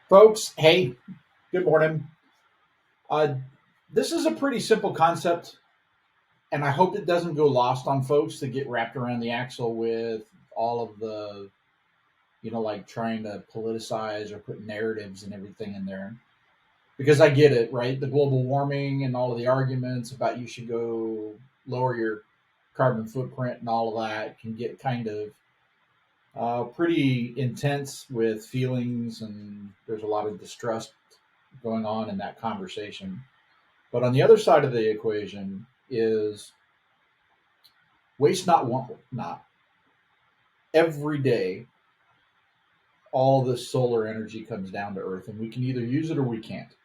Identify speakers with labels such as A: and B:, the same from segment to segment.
A: Folks, hey, good morning. Uh, this is a pretty simple concept, and I hope it doesn't go lost on folks that get wrapped around the axle with all of the, like trying to politicize or put narratives and everything in there. Because I get it, right? The global warming and all of the arguments about you should go lower your carbon footprint and all of that can get kind of pretty intense with feelings, and there's a lot of distrust going on in that conversation. But on the other side of the equation is waste not, want not. Every day, all this solar energy comes down to Earth, and we can either use it or we can't.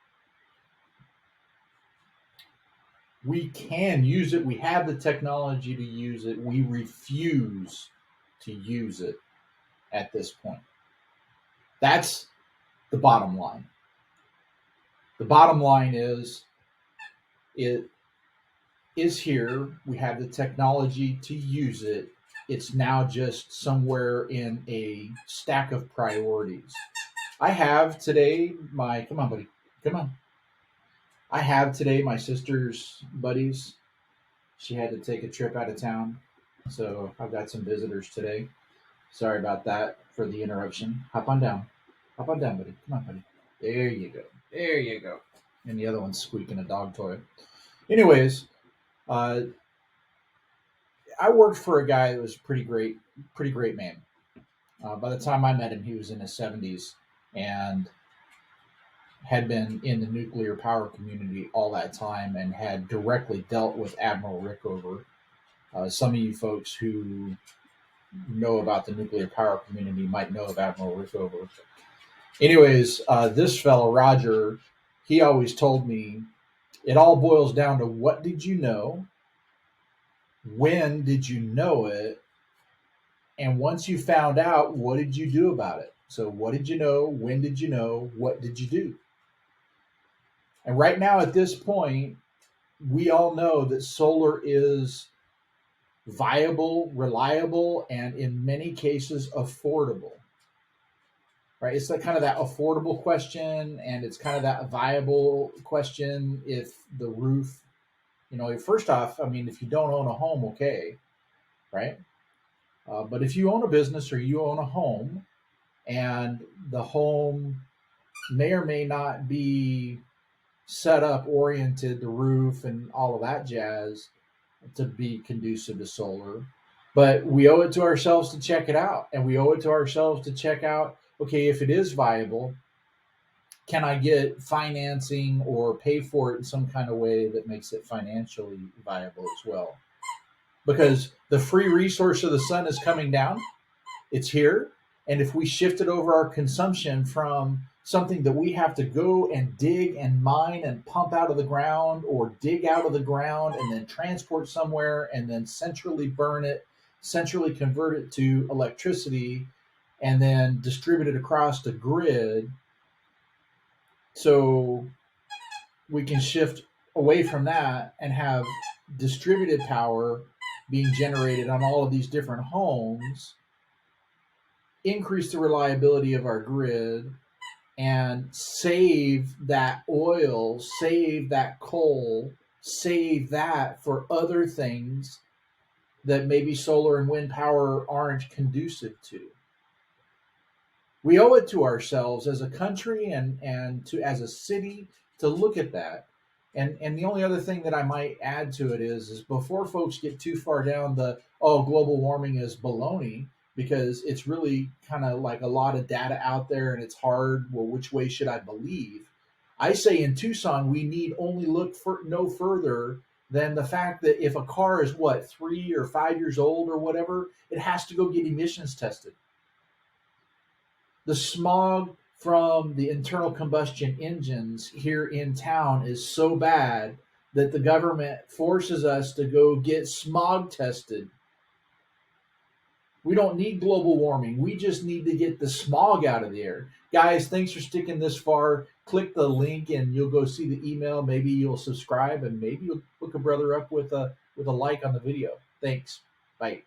A: We can use it. We have the technology to use it. We refuse to use it at this point. That's the bottom line. The bottom line is it is here. We have the technology to use it. It's now just somewhere in a stack of priorities. I have today my come on, buddy, come on. I have today my sister's buddies. She had to take a trip out of town, so I've got some visitors today. Sorry about that for the interruption. Hop on down, buddy. Come on, buddy. There you go. There you go. And the other one's squeaking a dog toy. Anyways, uh, I worked for a guy that was pretty great man. By the time I met him, he was in his 70s and had been in the nuclear power community all that time and had directly dealt with Admiral Rickover. Some of you folks who know about the nuclear power community might know of Admiral Rickover. Anyways, this fellow, Roger, he always told me it all boils down to what did you know, when did you know it, and once you found out, what did you do about it? So, what did you know? When did you know? What did you do? And right now, at this point, we all know that solar is viable, reliable, and in many cases, affordable. Right? It's like kind of that affordable question, and it's kind of that viable question. If the roof, first off, I mean, if you don't own a home, okay, right? But if you own a business or you own a home, and the home may or may not be set up, oriented, the roof and all of that jazz to be conducive to solar. But we owe it to ourselves to check it out. And we owe it to ourselves to check out, okay, if it is viable, can I get financing or pay for it in some kind of way that makes it financially viable as well? Because the free resource of the sun is coming down, it's here. And if we shifted over our consumption from something that we have to go and dig and mine and pump out of the ground or dig out of the ground and then transport somewhere and then centrally burn it, centrally convert it to electricity, and then distribute it across the grid, so we can shift away from that and have distributed power being generated on all of these different homes, increase the reliability of our grid, and save that oil, save that coal, save that for other things that maybe solar and wind power aren't conducive to. We owe it to ourselves as a country and to as a city to look at that. And the only other thing that I might add to it is before folks get too far down the global warming is baloney, because it's really kind of like a lot of data out there and it's hard. Well, which way should I believe? I say in Tucson we need only look for no further than the fact that if a car is 3 or 5 years old or whatever, it has to go get emissions tested. The smog from the internal combustion engines here in town is so bad that the government forces us to go get smog tested. We don't need global warming. We just need to get the smog out of the air. Guys, thanks for sticking this far. Click the link and you'll go see the email. Maybe you'll subscribe and maybe you'll hook a brother up with a like on the video. Thanks. Bye.